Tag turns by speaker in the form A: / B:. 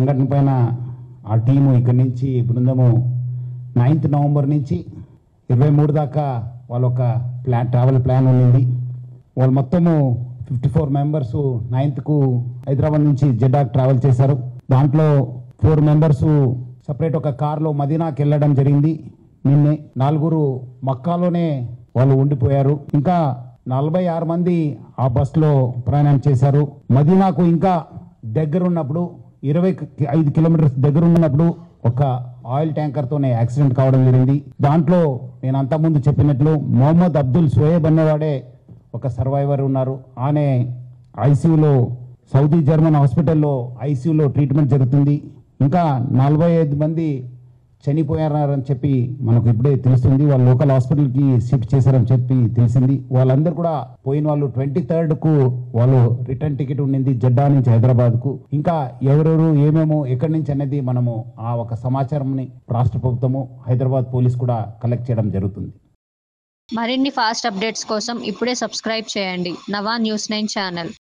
A: సంఘటన పైన ఆ టీము ఇక్కడి నుంచి బృందము 9th నవంబర్ నుంచి 23 దాకా వాళ్ళ ఒక ట్రావెల్ ప్లాన్ ఉంది. వాళ్ళు మొత్తము 54 మెంబర్స్ 9th హైదరాబాద్ నుంచి జెడ్డాకు ట్రావెల్ చేశారు. దాంట్లో 4 మెంబర్స్ సపరేట్ ఒక కార్లో మదీనాకి వెళ్ళడం జరిగింది. నిన్నే 4 మక్కాలోనే వాళ్ళు ఉండిపోయారు. ఇంకా 46 మంది ఆ బస్సులో ప్రయాణం చేశారు. మదీనాకు ఇంకా దగ్గరున్నప్పుడు 25 కిలోమీటర్స్ దగ్గర ఉన్నప్పుడు ఒక ఆయిల్ ట్యాంకర్తోనే యాక్సిడెంట్ కావడం జరిగింది. దాంట్లో నేను అంతకుముందు చెప్పినట్లు మొహమ్మద్ అబ్దుల్ సోయేబ్ అనేవాడే ఒక సర్వైవర్ ఉన్నారు. ఆనే ఐసీయూలో సౌదీ జర్మన్ హాస్పిటల్లో ఐసీయూలో ట్రీట్మెంట్ జరుగుతుంది. ఇంకా 45 మంది చనిపోయారని చెప్పి మనకు ఇప్పుడే తెలుస్తుంది. వాళ్ళు లోకల్ హాస్పిటల్కి షిఫ్ట్ చేశారని చెప్పి తెలిసింది. వాళ్ళందరూ కూడా పోయిన వాళ్ళు 23rd వాళ్ళు రిటర్న్ టికెట్ ఉండింది జెడ్డా నుంచి హైదరాబాద్కు. ఇంకా ఎవరెవరు ఏమేమో ఎక్కడి నుంచి అనేది మనము ఆ ఒక సమాచారంని రాష్ట్ర ప్రభుత్వము హైదరాబాద్ పోలీస్ కూడా కలెక్ట్ చేయడం జరుగుతుంది.
B: మరిన్ని ఫాస్ట్ అప్డేట్స్ కోసం ఇప్పుడే సబ్స్క్రైబ్ చేయండి నవా న్యూస్ 9 ఛానల్.